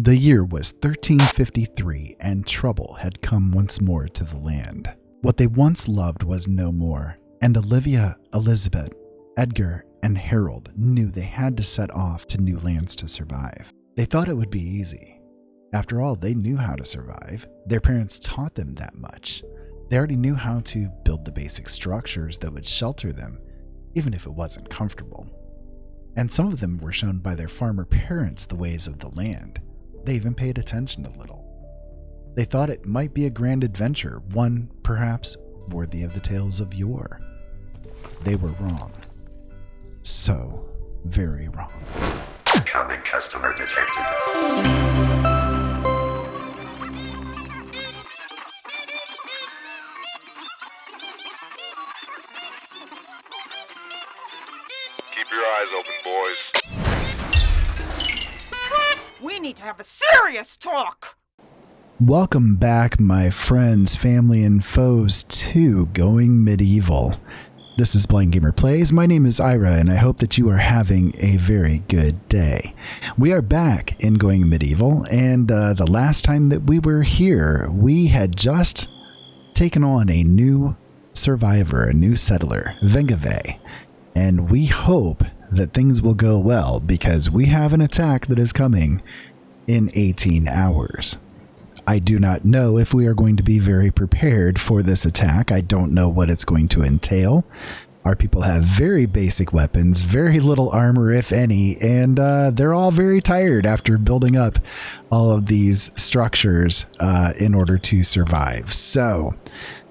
The year was 1353, and trouble had come once more to the land. What they once loved was no more, and Olivia, Elizabet, Edgar, and Harold knew they had to set off to new lands to survive. They thought it would be easy. After all, they knew how to survive. Their parents taught them that much. They already knew how to build the basic structures that would shelter them, even if it wasn't comfortable. And some of them were shown by their farmer parents the ways of the land. They even paid attention a little. They thought it might be a grand adventure, one perhaps worthy of the tales of yore. They were wrong. So very wrong. Incoming customer detected. Keep your eyes open, boys. We need to have a serious talk. Welcome back, my friends, family, and foes, to Going Medieval. This is Blind Gamer Plays. My name is Ira, and I hope that you are having a very good day. We are back in Going Medieval, and the last time that we were here, we had just taken on a new survivor, a new settler, Elizabet, and we hope that things will go well because we have an attack that is coming in 18 hours. I do not know if we are going to be very prepared for this attack. I don't know what it's going to entail. Our people have very basic weapons, very little armor, if any, and they're all very tired after building up all of these structures in order to survive. So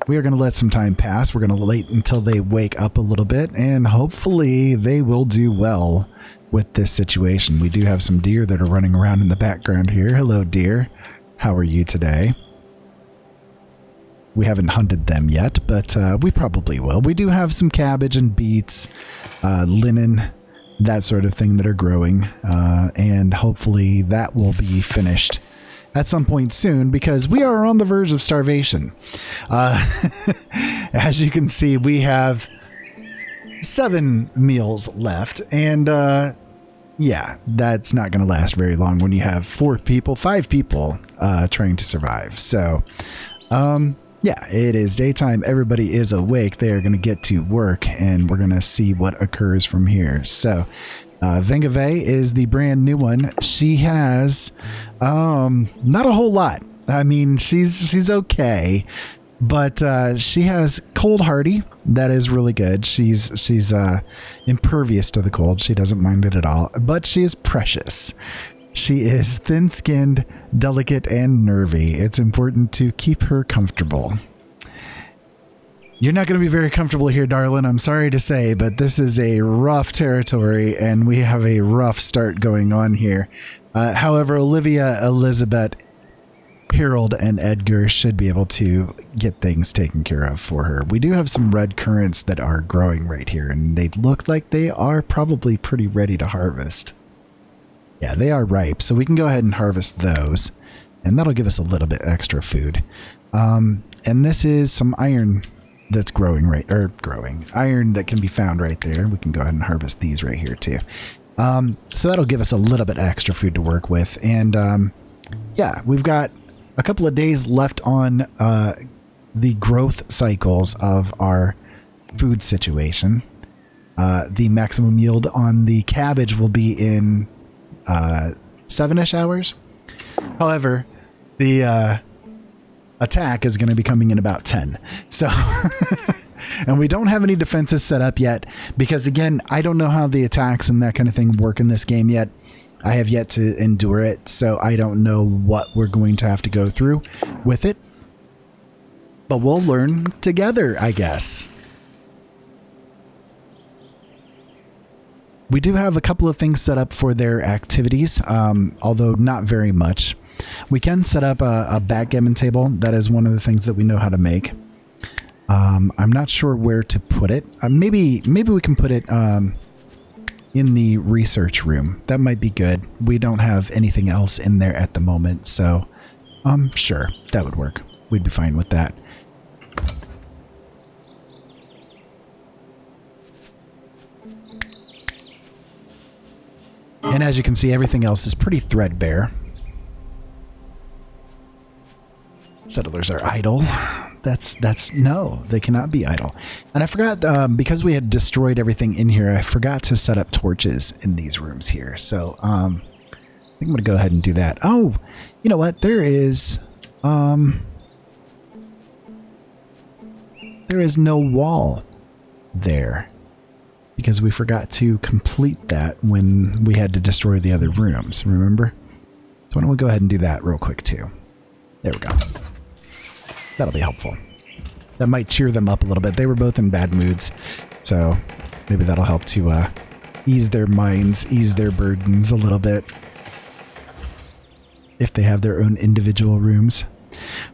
we are going to let some time pass. We're going to wait until they wake up a little bit, and hopefully they will do well with this situation. We do have some deer that are running around in the background here. Hello, deer. How are you today? We haven't hunted them yet, but we probably will. We do have some cabbage and beets, linen, that sort of thing that are growing, and hopefully that will be finished at some point soon because we are on the verge of starvation. As you can see, we have 7 meals left, and yeah, that's not going to last very long when you have 5 people trying to survive. So, yeah, it is daytime. Everybody is awake. They are going to get to work, and we're going to see what occurs from here. So, Elizabet is the brand new one. She has not a whole lot. I mean, she's okay, but she has cold hardy. That is really good. She's impervious to the cold. She doesn't mind it at all, but she is precious. She is thin-skinned, delicate, and nervy. It's important to keep her comfortable. You're not going to be very comfortable here, darling. I'm sorry to say, but this is a rough territory, and we have a rough start going on here. However, Olivia, Elizabet, Harold, and Edgar should be able to get things taken care of for her. We do have some red currants that are growing right here, and they look like they are probably pretty ready to harvest. Yeah, they are ripe, so we can go ahead and harvest those, and that'll give us a little bit extra food. And this is some iron that's growing iron that can be found right there. We can go ahead and harvest these right here too. So that'll give us a little bit extra food to work with, and yeah, we've got a couple of days left on the growth cycles of our food situation. The maximum yield on the cabbage will be in 7-ish hours. However, the attack is going to be coming in about 10. So, and we don't have any defenses set up yet because, again, I don't know how the attacks and that kind of thing work in this game yet. I have yet to endure it, so I don't know what we're going to have to go through with it. But we'll learn together, I guess. We do have a couple of things set up for their activities, although not very much. We can set up a backgammon table. That is one of the things that we know how to make. I'm not sure where to put it. Maybe we can put it in the research room. That might be good. We don't have anything else in there at the moment, so sure, that would work. We'd be fine with that. And as you can see, everything else is pretty threadbare. Settlers are idle. That's no, they cannot be idle. And I forgot, because we had destroyed everything in here, I forgot to set up torches in these rooms here. So I think I'm going to go ahead and do that. Oh, you know what? There is no wall there because we forgot to complete that when we had to destroy the other rooms, remember? So why don't we go ahead and do that real quick too. There we go. That'll be helpful. That might cheer them up a little bit. They were both in bad moods, so maybe that'll help to ease their minds, ease their burdens a little bit if they have their own individual rooms.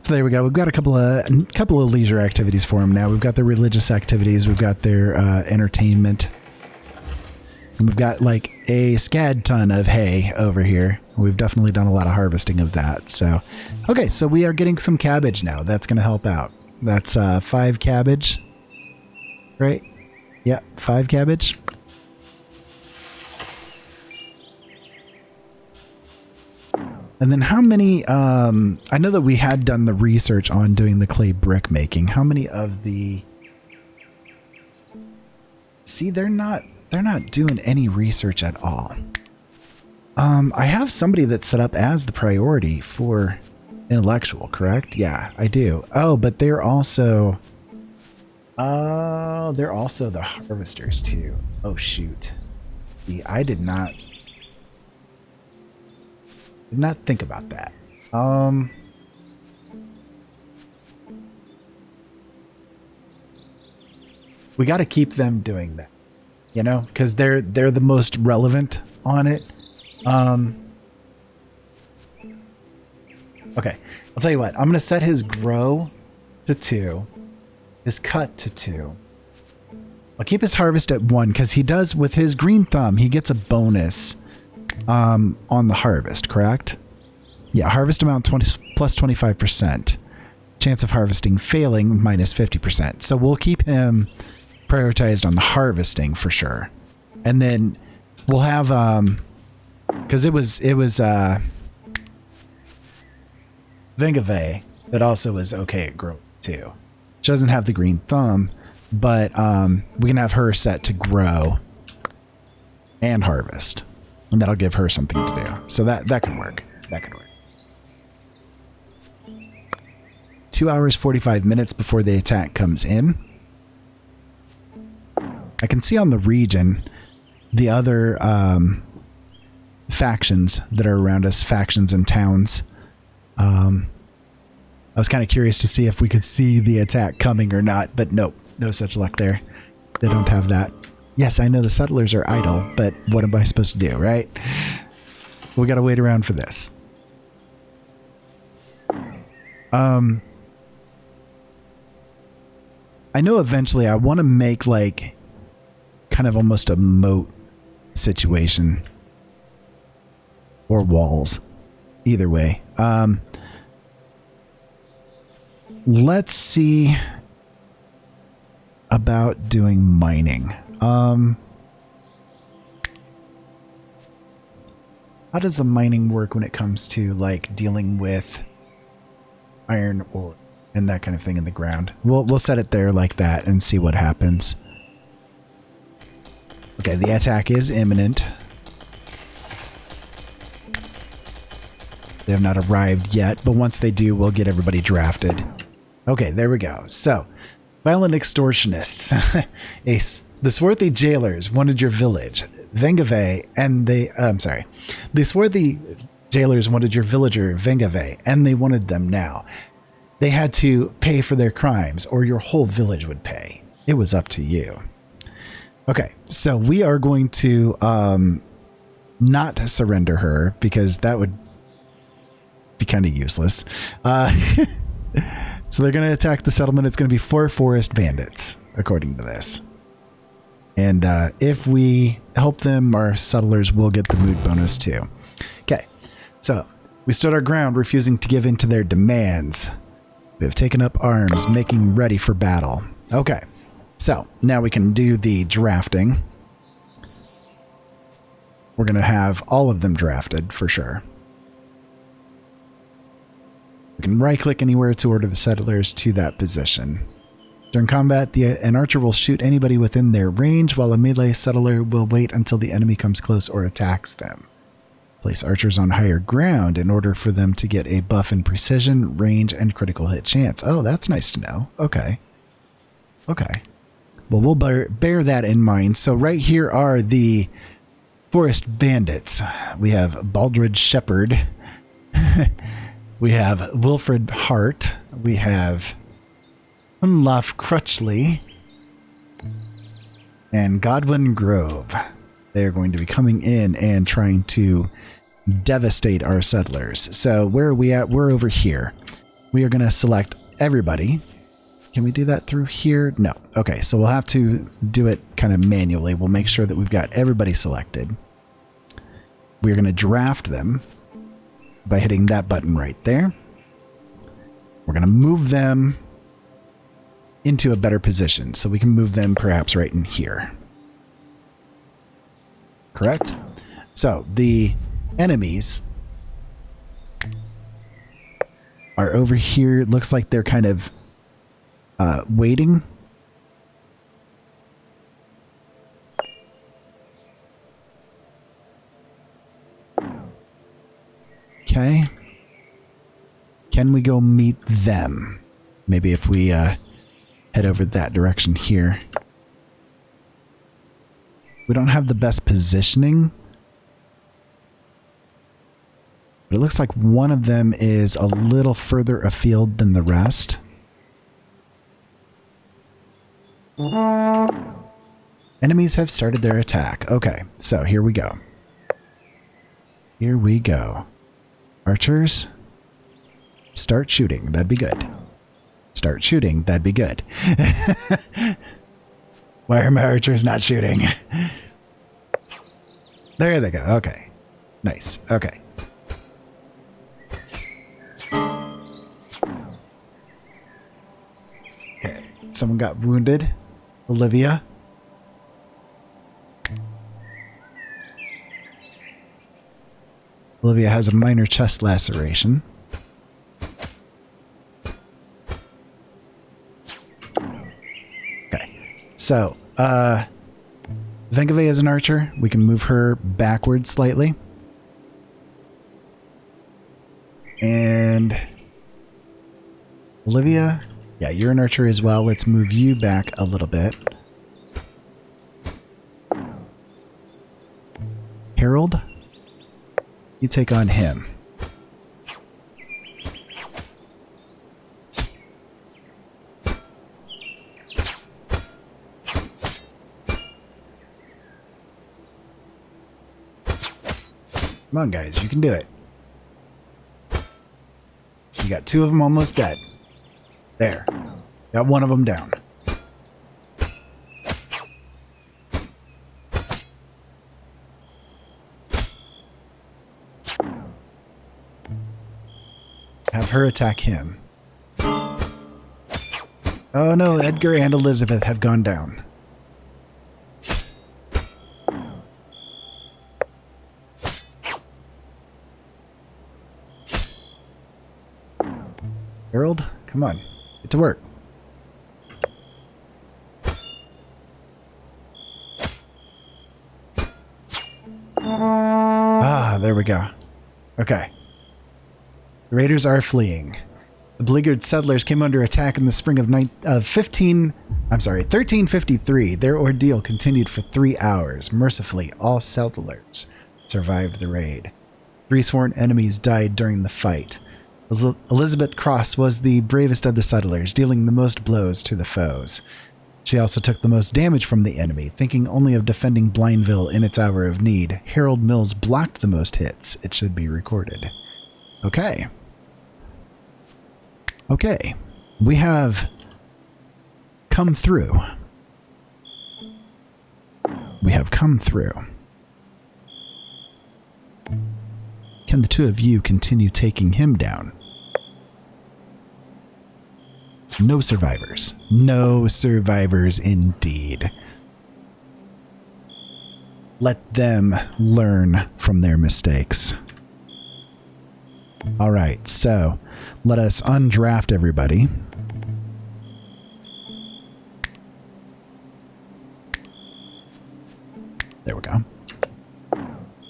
So there we go. We've got a couple of leisure activities for them now. We've got their religious activities. We've got their entertainment. And we've got like a scad ton of hay over here. We've definitely done a lot of harvesting of that. So, okay, so we are getting some cabbage now. That's going to help out. That's 5 cabbage, right? Yeah, 5 cabbage. And then how many, I know that we had done the research on doing the clay brick making. How many of the, see, they're not doing any research at all. I have somebody that's set up as the priority for intellectual, correct? Yeah, I do. Oh, but they're also the harvesters too. Oh, shoot. I did not think about that. We got to keep them doing that, you know, because they're the most relevant on it. Okay, I'll tell you what. I'm going to set his grow to 2, his cut to 2. I'll keep his harvest at 1 because he does, with his green thumb, he gets a bonus on the harvest, correct? Yeah, harvest amount 20 plus 25%. Chance of harvesting failing minus 50%. So we'll keep him prioritized on the harvesting for sure. And then we'll have because it was Vengave that also is okay at grow too. She doesn't have the green thumb, but we can have her set to grow and harvest, and that'll give her something to do. So that could work. That could work. 2 hours 45 minutes before the attack comes in. I can see on the region the other factions that are around us, factions and towns. I was kind of curious to see if we could see the attack coming or not, but nope, no such luck there. They don't have that. Yes, I know the settlers are idle, but what am I supposed to do, right? We got to wait around for this. I know eventually I want to make like kind of almost a moat situation or walls. Either way. Let's see about doing mining. How does the mining work when it comes to like dealing with iron ore and that kind of thing in the ground? We'll set it there like that and see what happens. Okay, the attack is imminent. They have not arrived yet, but once they do, we'll get everybody drafted. Okay, there we go. So, violent extortionists. The swarthy jailers wanted your village. Vengave and the swarthy jailers wanted your villager Vengave, and they wanted them now. They had to pay for their crimes, or your whole village would pay. It was up to you. Okay, so we are going to not surrender her because that would be kind of useless. So they're going to attack the settlement. It's going to be 4 forest bandits, according to this. And if we help them, our settlers will get the mood bonus too. Okay, so we stood our ground, refusing to give in to their demands. We have taken up arms, making ready for battle. Okay, so now we can do the drafting. We're going to have all of them drafted for sure. You can right-click anywhere to order the settlers to that position. During combat, an archer will shoot anybody within their range, while a melee settler will wait until the enemy comes close or attacks them. Place archers on higher ground in order for them to get a buff in precision, range, and critical hit chance. Oh, that's nice to know. Okay. Okay. Well, we'll bear that in mind. So right here are the forest bandits. We have Baldred Shepherd. We have Wilfred Hart. We have Unlof Crutchley and Godwin Grove. They're going to be coming in and trying to devastate our settlers. So where are we at? We're over here. We are going to select everybody. Can we do that through here? No. Okay, so we'll have to do it kind of manually. We'll make sure that we've got everybody selected. We're going to draft them by hitting that button right there. We're going to move them into a better position, so we can move them perhaps right in here. Correct? So the enemies are over here. It looks like they're kind of waiting. Okay. Can we go meet them? Maybe if we head over that direction here. We don't have the best positioning, but it looks like one of them is a little further afield than the rest. Enemies have started their attack. Okay, so here we go. Here we go. Archers, start shooting. That'd be good. Start shooting. That'd be good. Why are my archers not shooting? There they go. Okay. Nice. Okay. Okay. Someone got wounded. Olivia. Olivia has a minor chest laceration. So, Venkave is an archer. We can move her backwards slightly. And Olivia, yeah, you're an archer as well. Let's move you back a little bit. Harold, you take on him. Come on, guys. You can do it. You got two of them almost dead. There. Got one of them down. Have her attack him. Oh no, Edgar and Elizabet have gone down. Harold, come on. Get to work. Ah, there we go. Okay. The raiders are fleeing. The beleaguered settlers came under attack in the spring of 1353. Their ordeal continued for 3 hours. Mercifully, all settlers survived the raid. 3 sworn enemies died during the fight. Elizabet Cross was the bravest of the settlers, dealing the most blows to the foes. She also took the most damage from the enemy, thinking only of defending Blindville in its hour of need. Harold Mills blocked the most hits, it should be recorded. Okay. Okay. We have come through. We have come through. Can the two of you continue taking him down? No survivors. No survivors indeed. Let them learn from their mistakes. All right, so let us undraft everybody. There we go.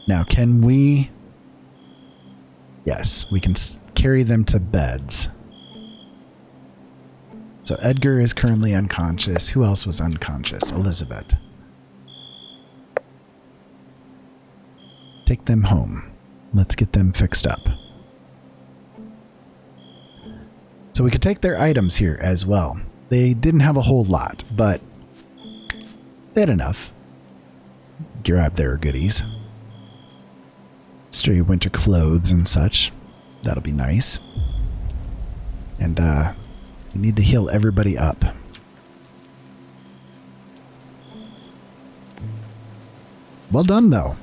Now, can we... Yes, we can carry them to beds. So Edgar is currently unconscious. Who else was unconscious? Elizabet. Take them home. Let's get them fixed up. So we could take their items here as well. They didn't have a whole lot, but they had enough. Grab their goodies. Stray winter clothes and such. That'll be nice. And we need to heal everybody up. Well done, though.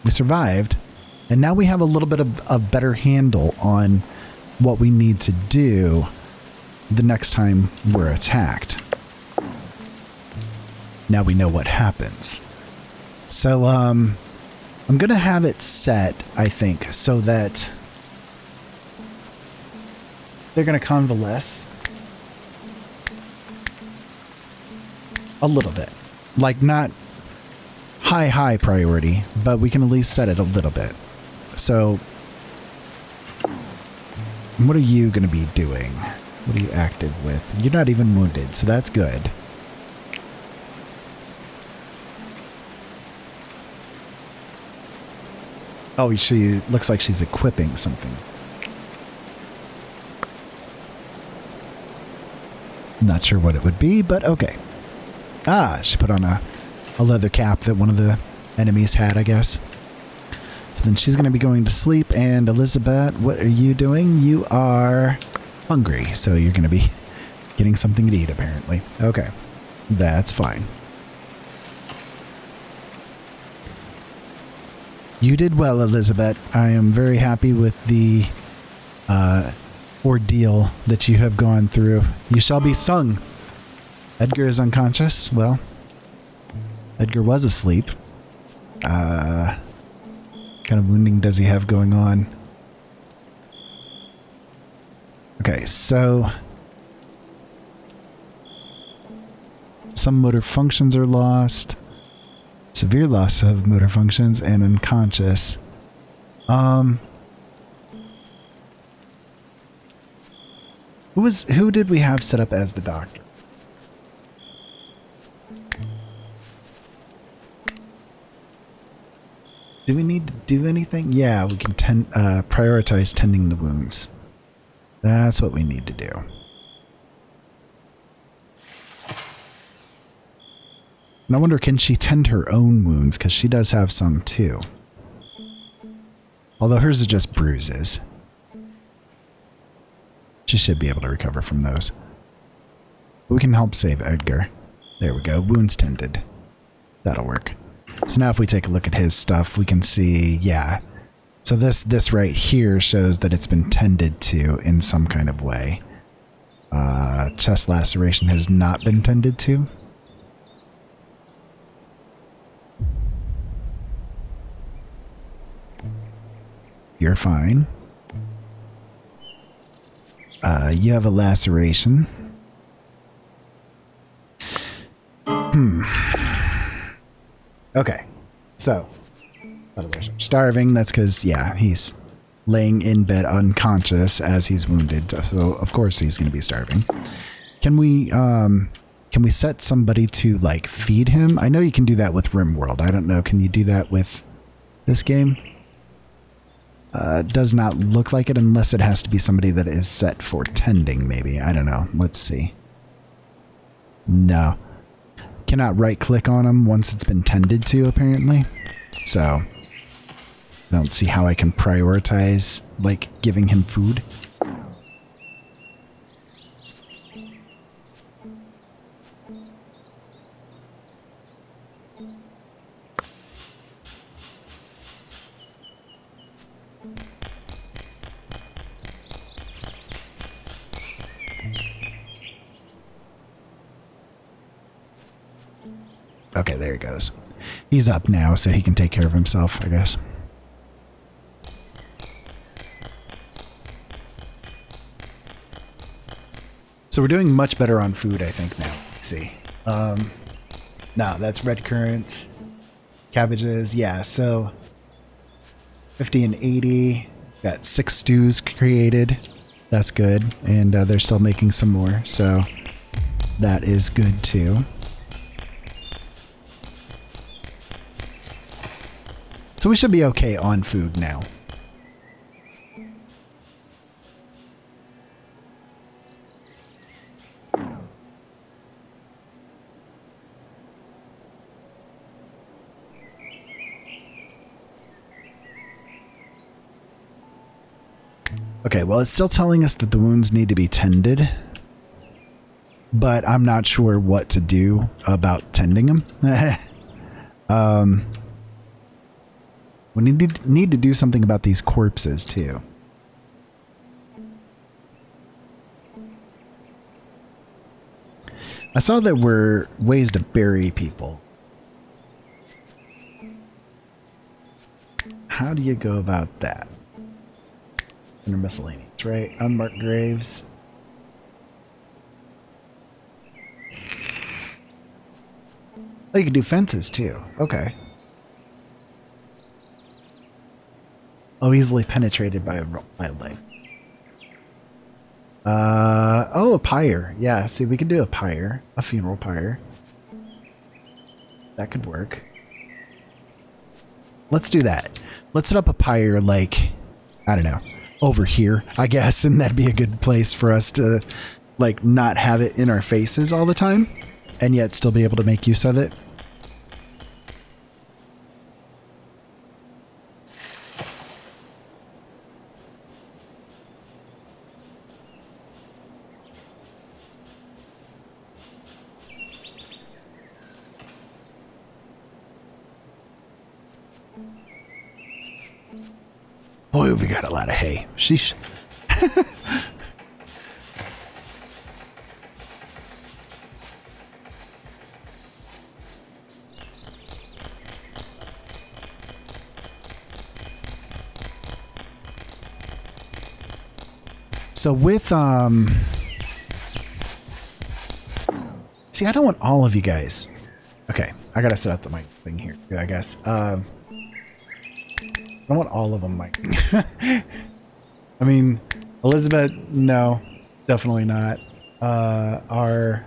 We survived. And now we have a little bit of a better handle on what we need to do the next time we're attacked. Now we know what happens. So, I'm going to have it set, I think, so that they're going to convalesce a little bit. Like, not high priority, but we can at least set it a little bit. So, what are you going to be doing? What are you active with? You're not even wounded, so that's good. Oh, she looks like she's equipping something. Not sure what it would be, but okay. Ah, she put on a leather cap that one of the enemies had, I guess. So then she's going to be going to sleep. And Elizabet, what are you doing? You are hungry, so you're going to be getting something to eat, apparently. Okay, that's fine. You did well, Elizabet. I am very happy with the ordeal that you have gone through. You shall be sung. Edgar is unconscious. Well, Edgar was asleep. What kind of wounding does he have going on? Okay, so some motor functions are lost. Severe loss of motor functions and unconscious. Who did we have set up as the doctor? Do we need to do anything? Yeah, we can prioritize tending the wounds. That's what we need to do. And I wonder, can she tend her own wounds? Because she does have some too. Although hers are just bruises. She should be able to recover from those. But we can help save Edgar. There we go. Wounds tended. That'll work. So now if we take a look at his stuff, we can see, yeah. So this right here shows that it's been tended to in some kind of way. Chest laceration has not been tended to. You're fine. You have a laceration. Okay. So, starving, that's because, yeah, he's laying in bed unconscious as he's wounded. So, of course, he's going to be starving. Can we set somebody to, like, feed him? I know you can do that with RimWorld. I don't know. Can you do that with this game? Does not look like it unless it has to be somebody that is set for tending, maybe. I don't know. Let's see. No. Cannot right-click on him once it's been tended to, apparently. So, I don't see how I can prioritize, like, giving him food. Okay, there he goes. He's up now, so he can take care of himself, I guess. So we're doing much better on food, I think, now. Let's see. No, that's red currants, cabbages. Yeah, so 50 and 80. Got 6 stews created. That's good. And they're still making some more, so that is good too. So we should be okay on food now. Okay, well, it's still telling us that the wounds need to be tended, but I'm not sure what to do about tending them. We need to do something about these corpses, too. I saw there were ways to bury people. How do you go about that? Under miscellaneous, right? Unmarked graves. Oh, you can do fences too. Okay. Oh, easily penetrated by wildlife. Oh, a pyre. Yeah, see, we could do a pyre. A funeral pyre. That could work. Let's do that. Let's set up a pyre, like, I don't know, over here, I guess, and that'd be a good place for us to, like, not have it in our faces all the time, and yet still be able to make use of it. Boy, we got a lot of hay. Sheesh. So with, see, I don't want all of you guys. Okay, I gotta set up the mic thing here, I guess. I don't want all of them, Mike. I mean, Elizabet, no, definitely not. Our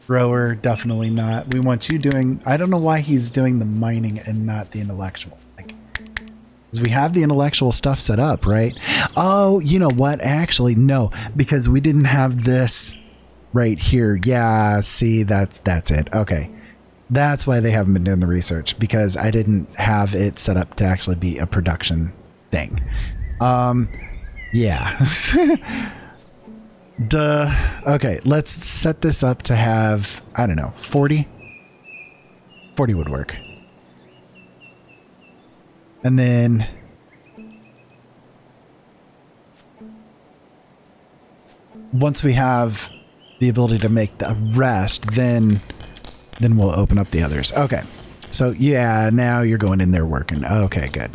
grower, definitely not. We want you doing, I don't know why he's doing the mining and not the intellectual. Like, because we have the intellectual stuff set up, right? Oh, you know what? Actually, no, because we didn't have this right here. Yeah, see, that's it. Okay. That's why they haven't been doing the research, because I didn't have it set up to actually be a production thing. Yeah. Duh. Okay, let's set this up to have, I don't know, 40? 40 would work. And then once we have the ability to make the rest, then we'll open up the others. Okay. So yeah, now you're going in there working. Okay, good.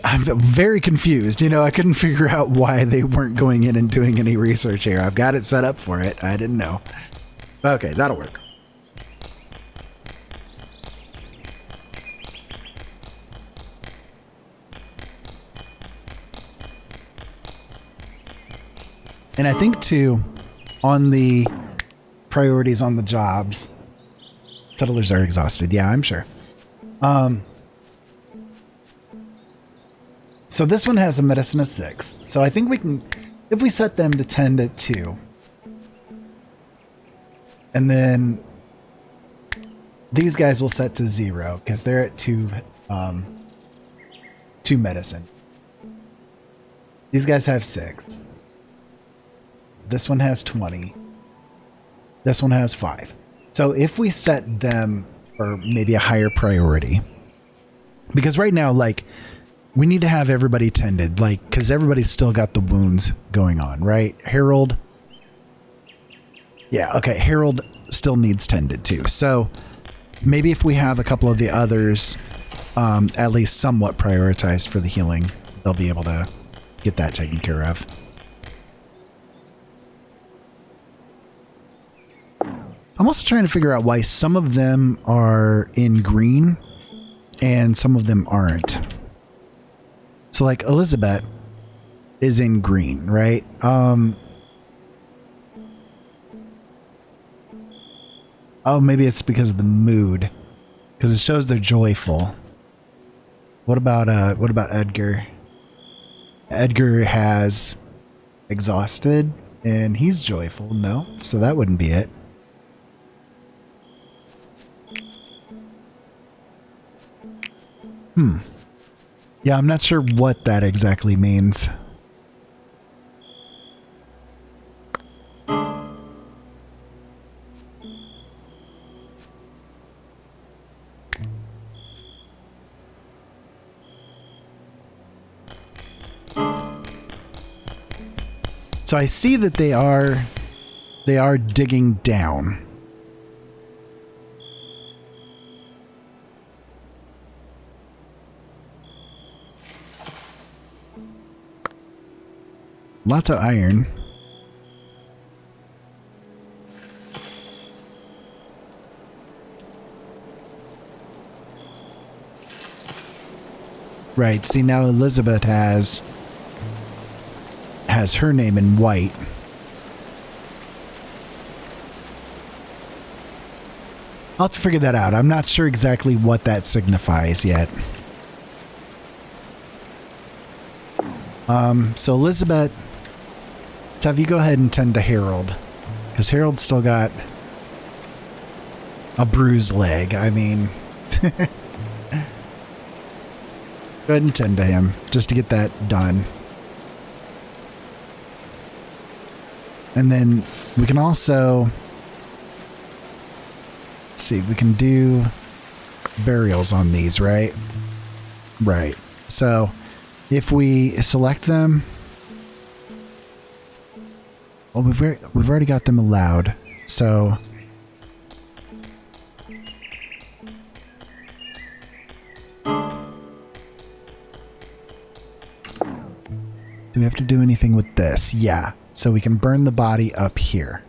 I'm very confused. You know, I couldn't figure out why they weren't going in and doing any research here. I've got it set up for it. I didn't know. Okay, that'll work. And I think too, on the priorities on the jobs, settlers are exhausted. Yeah, I'm sure. So this one has a medicine of 6. So I think we can, if we set them to tend at 2, and then these guys will set to 0 because they're at 2 medicine. These guys have 6. This one has 20. This one has 5. So if we set them for maybe a higher priority, because right now, like, we need to have everybody tended, like, because everybody's still got the wounds going on, right? Harold. Yeah, okay. Harold still needs tended too. So maybe if we have a couple of the others at least somewhat prioritized for the healing, they'll be able to get that taken care of. I'm also trying to figure out why some of them are in green and some of them aren't. So like Elizabet is in green, right? Oh, maybe it's because of the mood, because it shows they're joyful. What about Edgar? Edgar has exhausted and he's joyful. No, so that wouldn't be it. Yeah, I'm not sure what that exactly means. So I see that they are digging down. Lots of iron. Right. See, now Elizabeth has her name in white. I'll have to figure that out. I'm not sure exactly what that signifies yet. So Elizabeth, let's have you go ahead and tend to Harold, because Harold's still got a bruised leg. I mean, go ahead and tend to him just to get that done. And then we can also, let's see, we can do burials on these, right? Right. So if we select them, well, we've already got them allowed. So do we have to do anything with this? Yeah. So we can burn the body up here.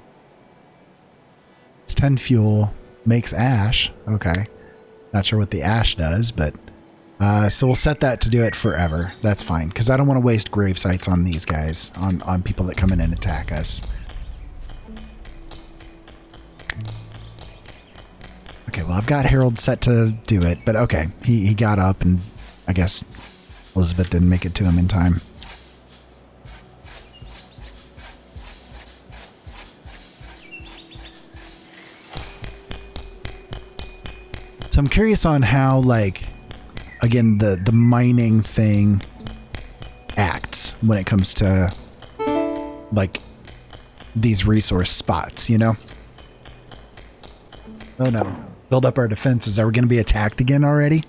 It's 10 fuel, makes ash. Okay. Not sure what the ash does, but so we'll set that to do it forever. That's fine, because I don't want to waste grave sites on these guys, on people that come in and attack us. Okay, well, I've got Harold set to do it, but okay. He got up, and I guess Elizabeth didn't make it to him in time. So I'm curious on how, like, again, the mining thing acts when it comes to, like, these resource spots, you know? Oh no. Build up our defenses. Are we going to be attacked again already?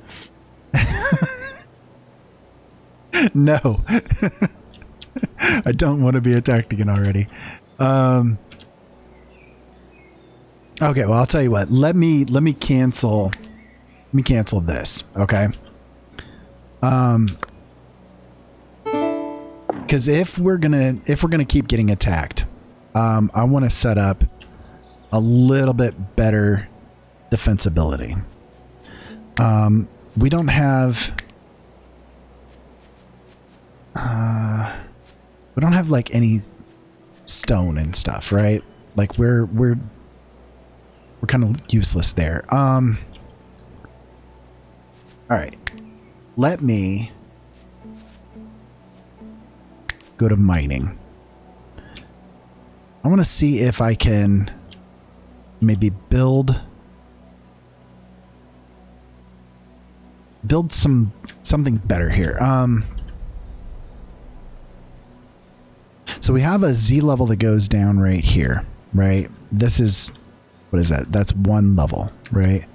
No. I don't want to be attacked again already. Okay, well, I'll tell you what. Let me cancel this, okay? Because if we're gonna keep getting attacked, I want to set up a little bit better defensibility. We don't have like any stone and stuff, right? Like we're kind of useless there. All right. Let me go to mining. I want to see if I can maybe build something better here. So we have a Z level that goes down right here, right? This is, what is that? That's one level, right?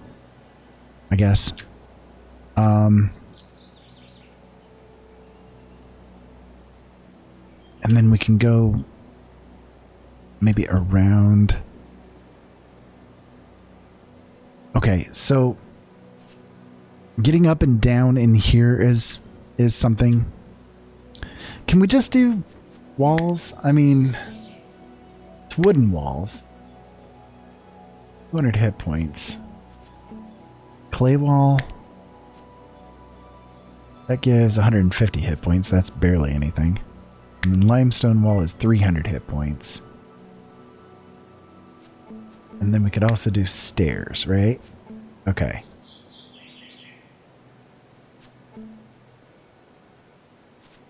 I guess. And then we can go maybe around. Okay, so getting up and down in here is something. Can we just do walls? I mean, it's wooden walls. 200 hit points. Clay wall. That gives 150 hit points. That's barely anything. And then limestone wall is 300 hit points. And then we could also do stairs, right? Okay.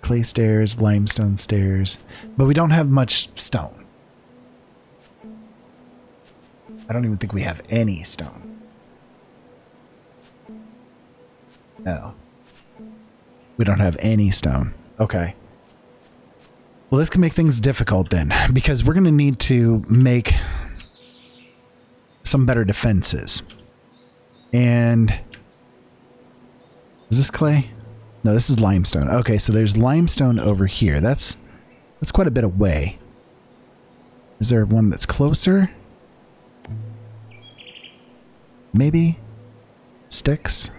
Clay stairs, limestone stairs. But we don't have much stone. I don't even think we have any stone. No. We don't have any stone. Okay. Well, this can make things difficult then, because we're going to need to make some better defenses. And is this clay? No, this is limestone. Okay, so there's limestone over here. That's quite a bit away. Is there one that's closer? Maybe? Sticks?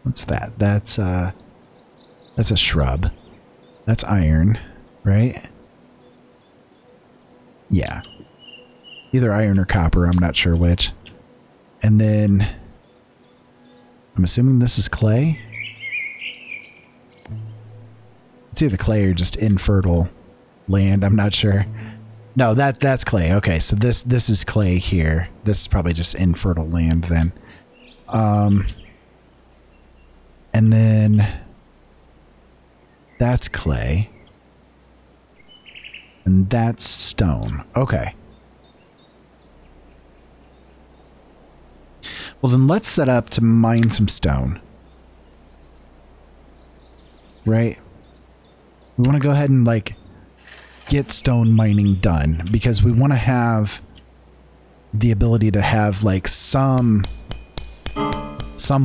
What's that? That's a shrub. That's iron, right? Yeah. Either iron or copper, I'm not sure which. And then I'm assuming this is clay. It's either clay or just infertile land, I'm not sure. No, that's clay. Okay, so this is clay here. This is probably just infertile land then. And then that's clay. And that's stone. Okay. Well, then let's set up to mine some stone. Right? We want to go ahead and, like, get stone mining done, because we want to have the ability to have, like, some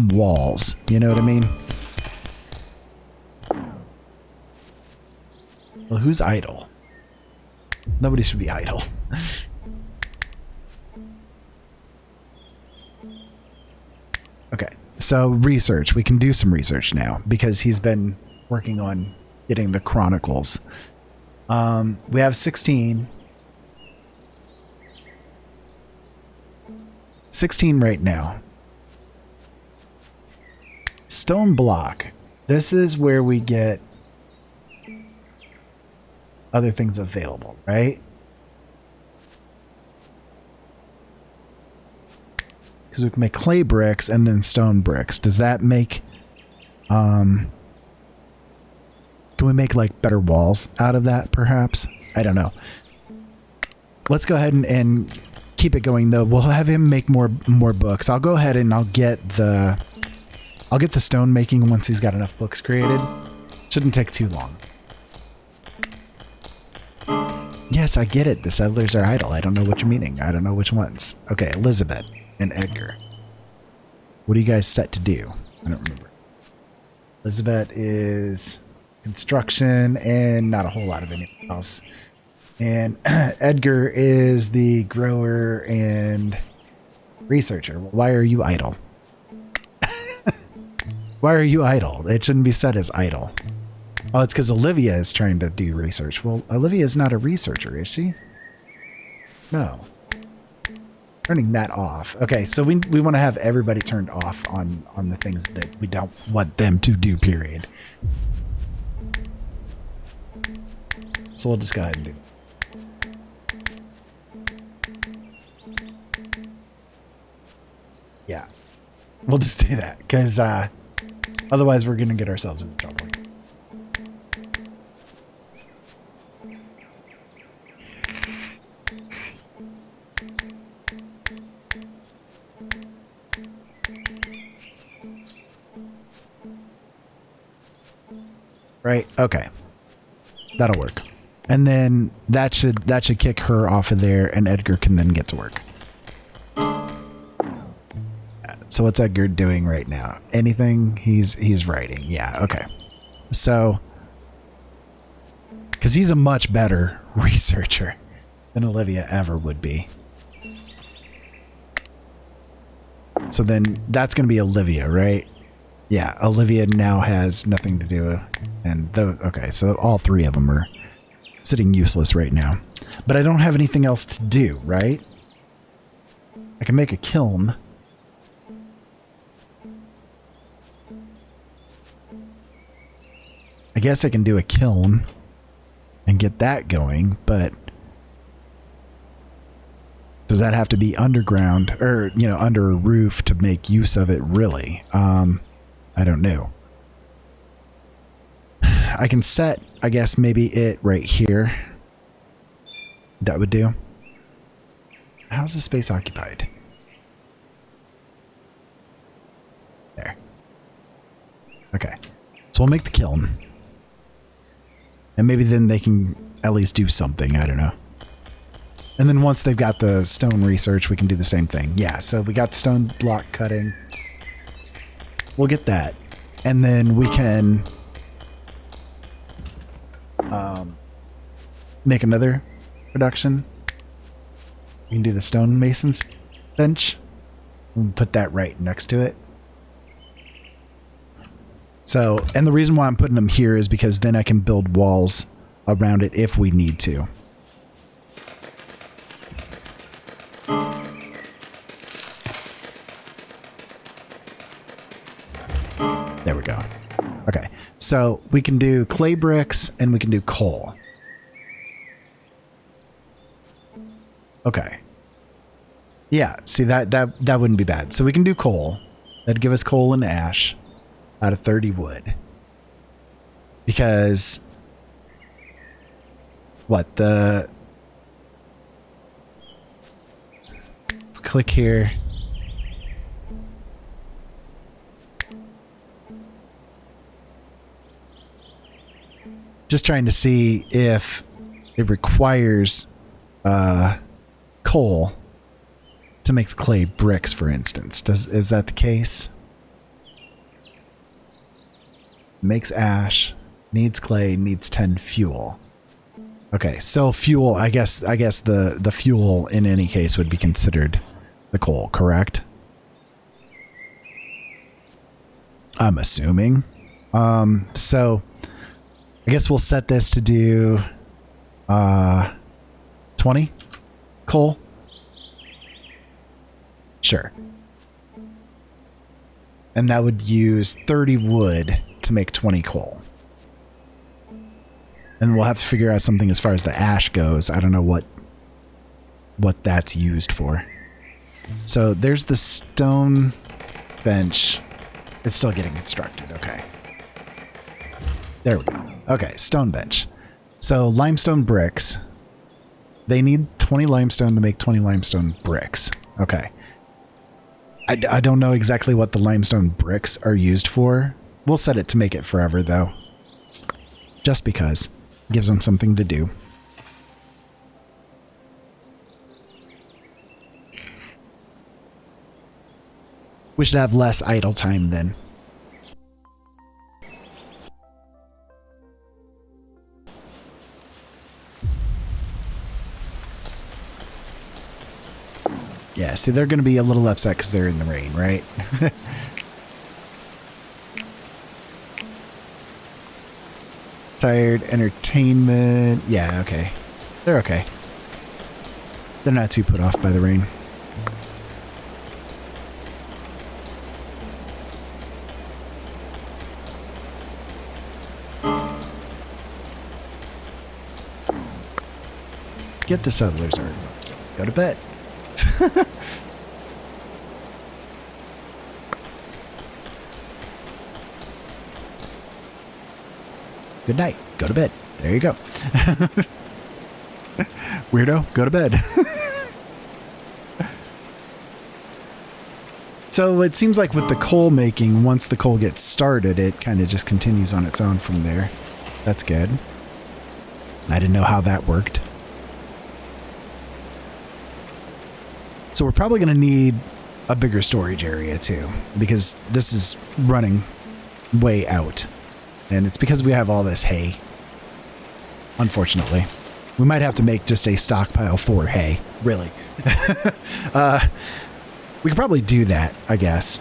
walls. You know what I mean? Well, who's idle? Nobody should be idle. Okay, so research. We can do some research now because he's been working on getting the chronicles. We have 16. 16 right now. Stone block. This is where we get other things available, right? Because we can make clay bricks and then stone bricks. Does that make... can we make, like, better walls out of that, perhaps? I don't know. Let's go ahead and keep it going, though. We'll have him make more books. I'll go ahead and I'll get the stone making once he's got enough books created. Shouldn't take too long. Yes, I get it. The settlers are idle. I don't know what you're meaning. I don't know which ones. Okay, Elizabet and Edgar. What are you guys set to do? I don't remember. Elizabet is construction and not a whole lot of anything else. And Edgar is the grower and researcher. Why are you idle? Why are you idle? It shouldn't be said as idle. Oh, it's because Olivia is trying to do research. Well, Olivia is not a researcher, is she? No. Turning that off. Okay, so we want to have everybody turned off on the things that we don't want them to do, period. So we'll just go ahead and do it. Yeah. We'll just do that, because otherwise we're going to get ourselves into trouble. Right? Okay. That'll work. And then that should kick her off of there, and Edgar can then get to work. So what's Edgar doing right now? Anything? He's writing. Yeah, okay. So, because he's a much better researcher than Olivia ever would be. So then that's going to be Olivia, right? Yeah, Olivia now has nothing to do. And okay, so all three of them are sitting useless right now. But I don't have anything else to do, right? I can make a kiln. I guess I can do a kiln and get that going, but does that have to be underground or, you know, under a roof to make use of it, really? I don't know. I can set, I guess, maybe it right here. That would do. How's the space occupied? There. Okay. So we'll make the kiln. And maybe then they can at least do something. I don't know. And then once they've got the stone research, we can do the same thing. Yeah, so we got the stone block cutting. We'll get that. And then we can make another production. We can do the stonemason's bench. And put that right next to it. So, and the reason why I'm putting them here is because then I can build walls around it if we need to. There we go. Okay, so we can do clay bricks and we can do coal. Okay. Yeah, see that wouldn't be bad. So we can do coal. That'd give us coal and ash out of 30 wood. Because what the click here. Just trying to see if it requires coal to make the clay bricks, for instance. Is that the case? Makes ash, needs clay, needs 10 fuel. Okay, so fuel, I guess the fuel in any case would be considered the coal, correct? I'm assuming. So I guess we'll set this to do 20 coal. Sure. And that would use 30 wood to make 20 coal. And we'll have to figure out something as far as the ash goes. I don't know what that's used for. So there's the stone bench. It's still getting constructed. Okay. There we go. Okay, stone bench. So limestone bricks. They need 20 limestone to make 20 limestone bricks. Okay. I don't know exactly what the limestone bricks are used for. We'll set it to make it forever, though. Just because. Gives them something to do. We should have less idle time then. Yeah, see, they're going to be a little upset because they're in the rain, right? Tired, entertainment. Yeah, okay. They're okay. They're not too put off by the rain. Get the settlers are exhausted. Go to bed. Good night. Go to bed. There you go. Weirdo, go to bed. So it seems like with the coal making, once the coal gets started, it kind of just continues on its own from there. That's good. I didn't know how that worked. So we're probably going to need a bigger storage area too, because this is running way out. And it's because we have all this hay. Unfortunately. We might have to make just a stockpile for hay. Really. We could probably do that, I guess.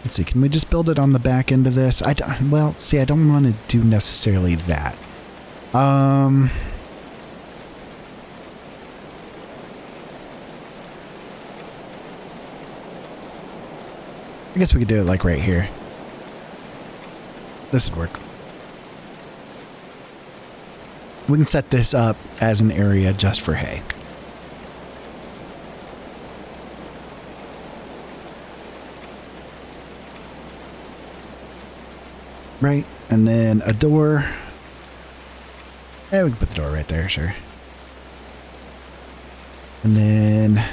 Let's see, can we just build it on the back end of this? Well, see, I don't want to do necessarily that. I guess we could do it like right here. This would work. We can set this up as an area just for hay. Right, and then a door. Yeah, we can put the door right there, sure. And then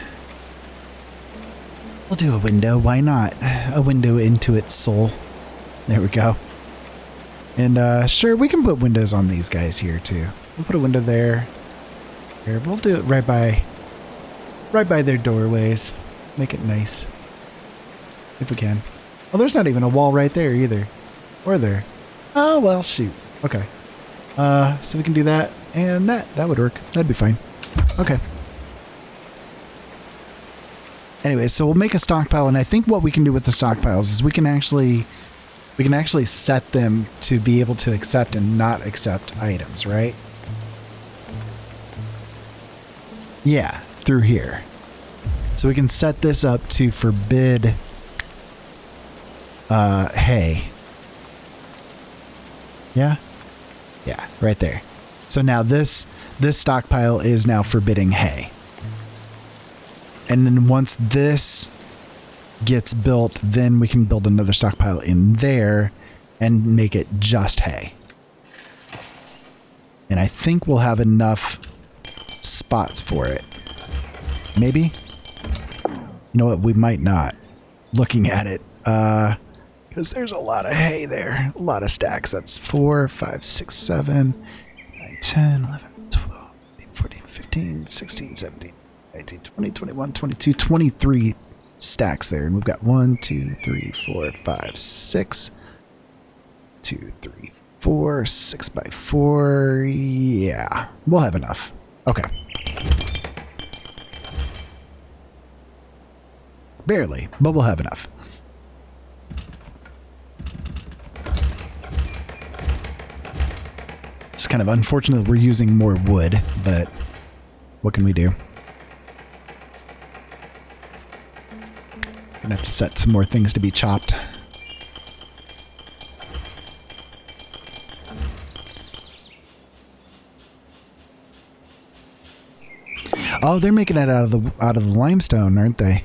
we'll do a window. Why not? A window into its soul. There we go. And sure, we can put windows on these guys here too. We'll put a window there. Here, we'll do it right by their doorways. Make it nice, if we can. Oh, there's not even a wall right there either. Or there. Oh, well, shoot. Okay. So we can do that, and that would work. That'd be fine. Okay. Anyway, so we'll make a stockpile, and I think what we can do with the stockpiles is we can actually set them to be able to accept and not accept items, right? Yeah, through here. So we can set this up to forbid hay. Yeah? Yeah, right there. So now this stockpile is now forbidding hay. And then once this gets built, then we can build another stockpile in there and make it just hay. And I think we'll have enough spots for it. Maybe? You know what? We might not. Looking at it. Because there's a lot of hay there. A lot of stacks. That's 4, 5, 6, 7, 9, 10, 11, 12, 14, 15, 16, 17, 18, 20, 21, 22, 23 stacks there. And we've got 1, 2, 3, 4, 5, 6. 2, 3, 4, 6 by 4. Yeah. We'll have enough. Okay. Barely, but we'll have enough. It's kind of unfortunate that we're using more wood, but what can we do? Gonna have to set some more things to be chopped. Oh, they're making it out of the limestone, aren't they?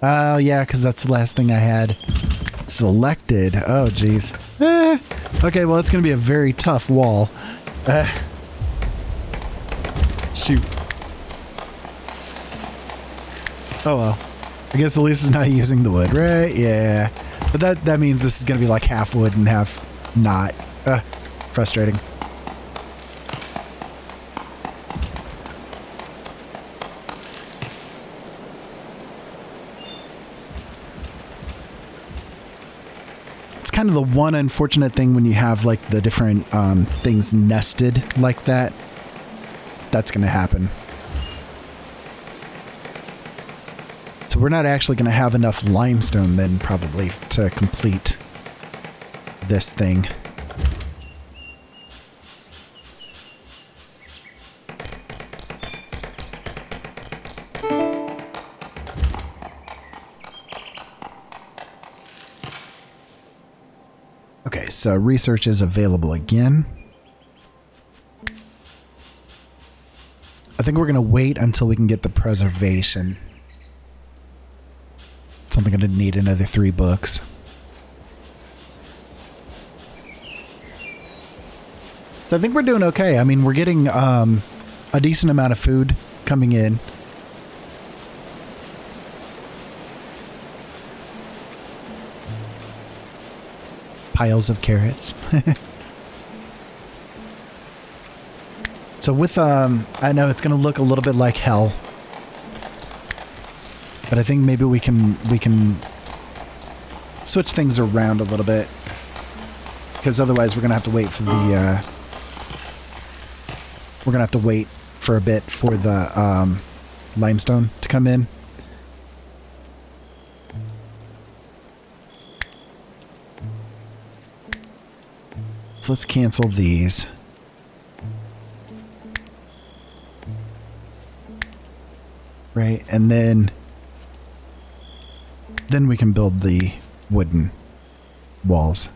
Oh, yeah, because that's the last thing I had selected. Oh, geez. Okay, well, it's going to be a very tough wall. Shoot. Oh, well. I guess at least it's not using the wood, right? Yeah. But that means this is going to be like half wood and half not. Frustrating. Kind of the one unfortunate thing when you have like the different things nested like that. That's going to happen. So we're not actually going to have enough limestone then probably to complete this thing. Okay, so research is available again. I think we're going to wait until we can get the preservation. So I'm going to need another 3 books. So I think we're doing okay. I mean, we're getting a decent amount of food coming in. Piles of carrots. So with I know it's going to look a little bit like hell, but I think maybe we can switch things around a little bit, because otherwise we're going to have to wait for the we're going to have to wait for a bit for the limestone to come in. so let's cancel these. Right, and then we can build the wooden walls.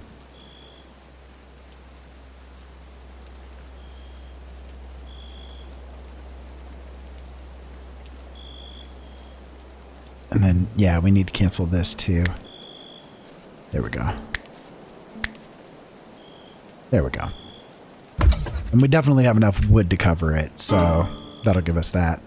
And then, yeah, we need to cancel this too. There we go. There we go. And we definitely have enough wood to cover it, so that'll give us that.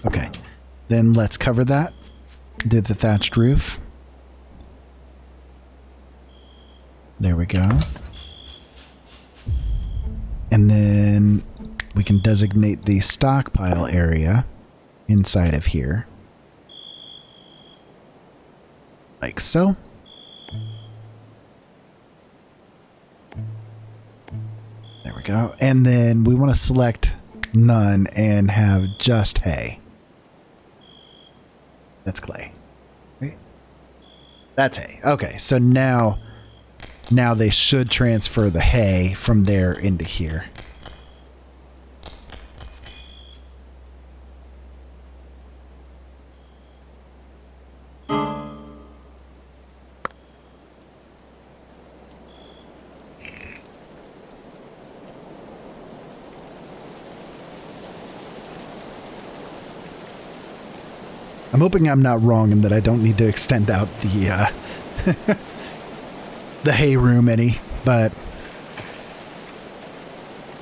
Okay, then let's cover that. Do the thatched roof. There we go. And then we can designate the stockpile area inside of here. Like so. There we go. And then we want to select none and have just hay. That's clay. Right? That's hay. Okay, so now they should transfer the hay from there into here. I'm hoping I'm not wrong and that I don't need to extend out the the hay room any, but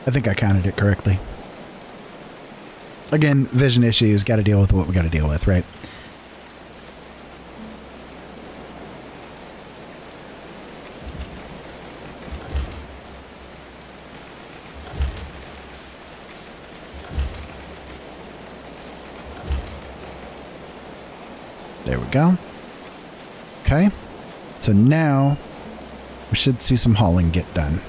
I think I counted it correctly. Again, vision issues, got to deal with what we got to deal with, right? There we go. Okay. So now we should see some hauling get done.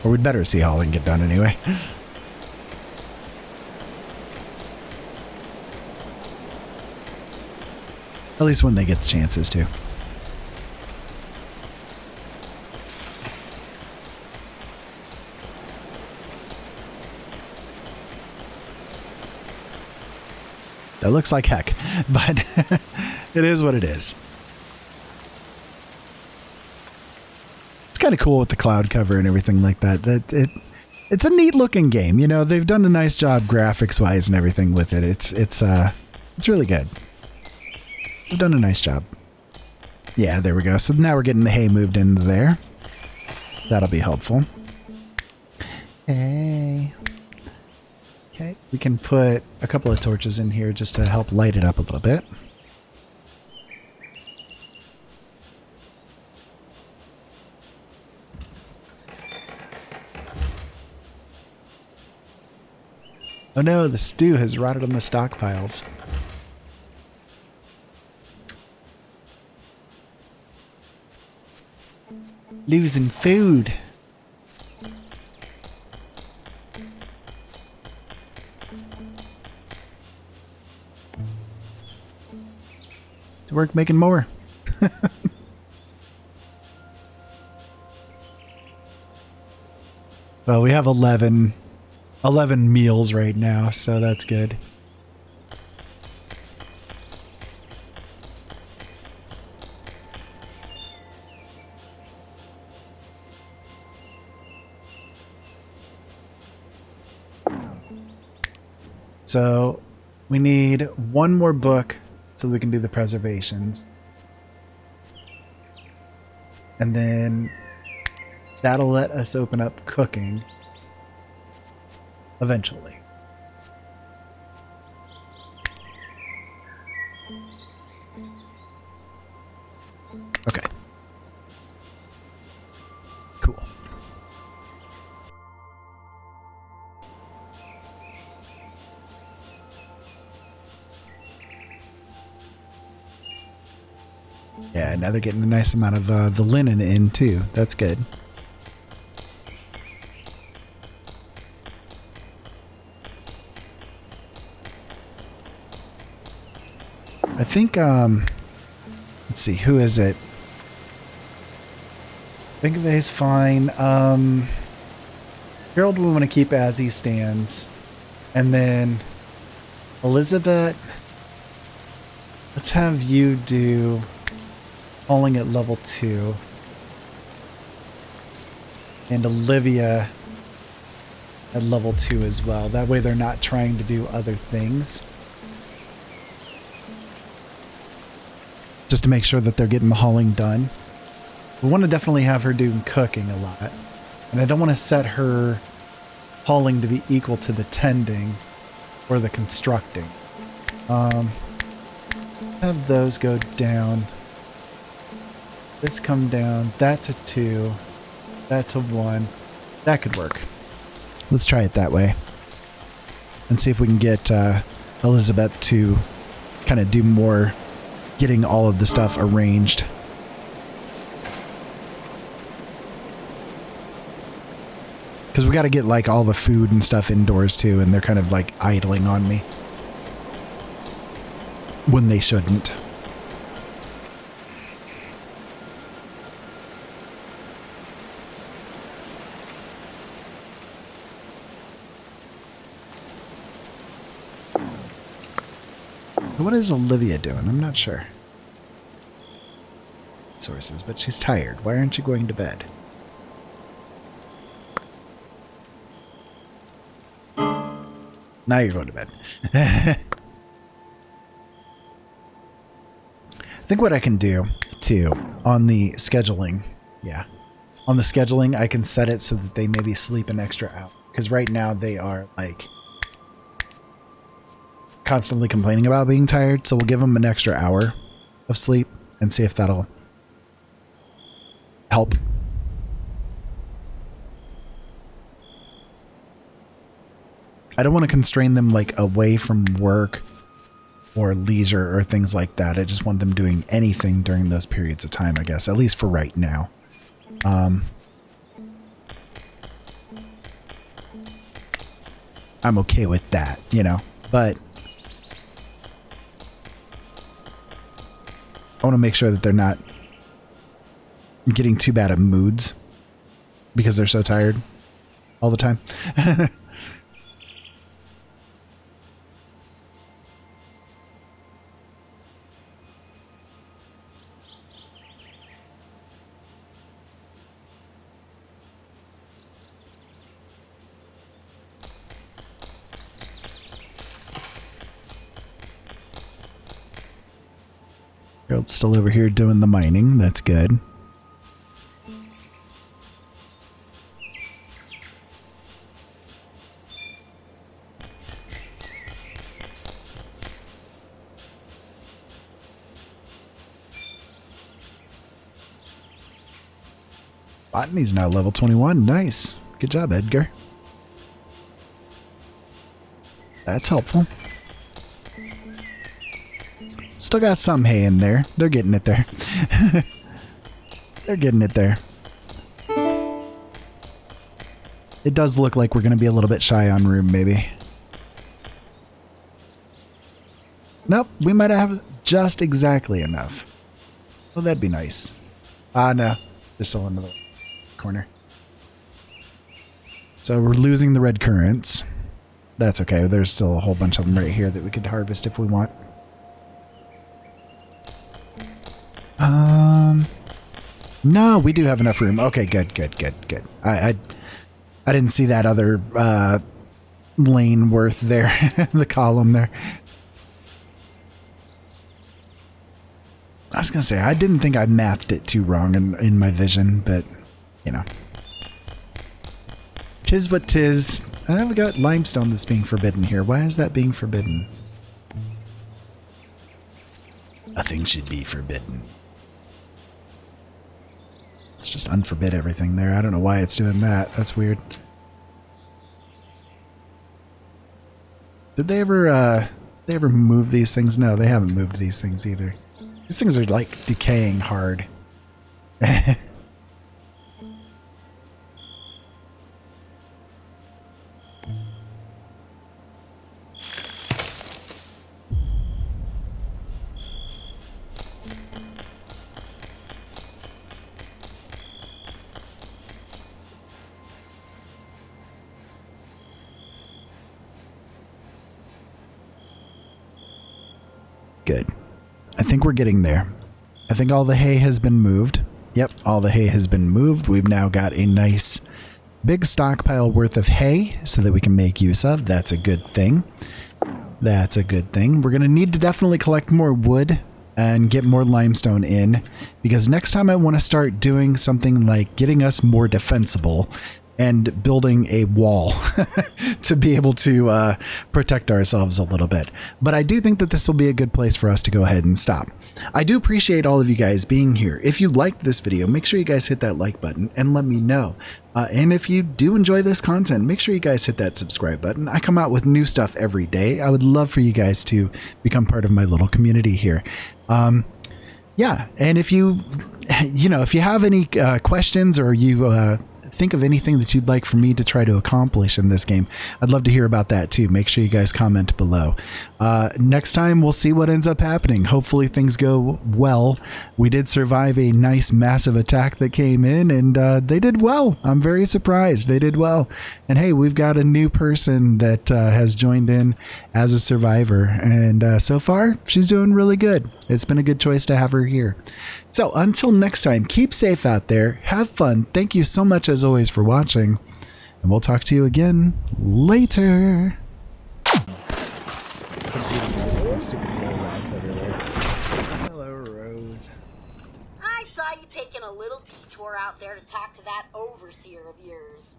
Or we'd better see hauling get done anyway. At least when they get the chances to. That looks like heck, but it is what it is. It's kind of cool with the cloud cover and everything like that. It's a neat looking game. You know, they've done a nice job graphics wise and everything with it. It's really good. They've done a nice job. Yeah, there we go. So now we're getting the hay moved into there. That'll be helpful. Hey. Okay, we can put a couple of torches in here just to help light it up a little bit. Oh no, the stew has rotted on the stockpiles. Losing food. To work making more. Well, we have 11 meals right now, so that's good. So we need one more book so we can do the preservations. And then that'll let us open up cooking eventually. Okay. Cool. Yeah, now they're getting a nice amount of the linen in too. That's good. I think, let's see, who is it? Think of A's fine. Harold we want to keep as he stands. And then Elizabet, let's have you do falling at level 2. And Olivia at level 2 as well. That way they're not trying to do other things. Just to make sure that they're getting the hauling done. We want to definitely have her doing cooking a lot. And I don't want to set her hauling to be equal to the tending or the constructing. Have those go down. This come down. That to 2. That to 1. That could work. Let's try it that way. And see if we can get Elizabet to kind of do more getting all of the stuff arranged. Because we got to get like all the food and stuff indoors too, and they're kind of like idling on me. When they shouldn't. What is Olivia doing? I'm not sure. Sources, but she's tired. Why aren't you going to bed? Now you're going to bed. I think what I can do, too, on the scheduling, on the scheduling, I can set it so that they maybe sleep an extra hour. Because right now they are, like, constantly complaining about being tired, so we'll give them an extra hour of sleep and see if that'll help. I don't want to constrain them like away from work or leisure or things like that. I just want them doing anything during those periods of time, I guess, at least for right now. I'm okay with that, you know, but I want to make sure that they're not getting too bad of moods because they're so tired all the time. Harold's still over here doing the mining. That's good. Botany's now level 21. Nice. Good job, Edgar. That's helpful. Still got some hay in there. They're getting it there. They're getting it there. It does look like we're going to be a little bit shy on room, maybe. Nope, we might have just exactly enough. Well, that'd be nice. Ah, no. They're still in the corner. So we're losing the red currants. That's okay. There's still a whole bunch of them right here that we could harvest if we want. No, we do have enough room. Okay, good. I didn't see that other lane worth there, the column there. I was gonna say I didn't think I mathed it too wrong in my vision, but you know, tis what tis. We got limestone that's being forbidden here. Why is that being forbidden? Nothing should be forbidden. Let's just unforbid everything there. I don't know why it's doing that. That's weird. Did they ever move these things? No, they haven't moved these things either. These things are like decaying hard. think we're getting there. I think all the hay has been moved. Yep, all the hay has been moved. We've now got a nice big stockpile worth of hay so that we can make use of. That's a good thing. That's a good thing. We're going to need to definitely collect more wood and get more limestone in, because next time I want to start doing something like getting us more defensible and building a wall to be able to protect ourselves a little bit. But I do think that this will be a good place for us to go ahead and stop. I do appreciate all of you guys being here. If you liked this video, make sure you guys hit that like button and let me know. And if you do enjoy this content, make sure you guys hit that subscribe button. I come out with new stuff every day. I would love for you guys to become part of my little community here. Yeah, and if you have any questions, or you think of anything that you'd like for me to try to accomplish in this game, I'd love to hear about that too. Make sure you guys comment below. Next time we'll see what ends up happening. Hopefully things go well. We did survive a nice massive attack that came in, and they did well. I'm very surprised they did well. And hey, we've got a new person that has joined in as a survivor, and so far she's doing really good. It's been a good choice to have her here. So until next time, keep safe out there, have fun. Thank you so much as always for watching, and we'll talk to you again later. Hello, Rose. I saw you taking a little detour out there to talk to that overseer of yours.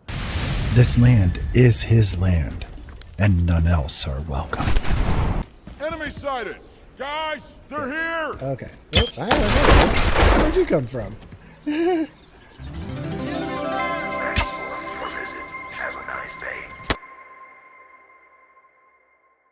This land is his land, and none else are welcome. Enemy sighted! Guys, they're here! Okay. Where'd you come from?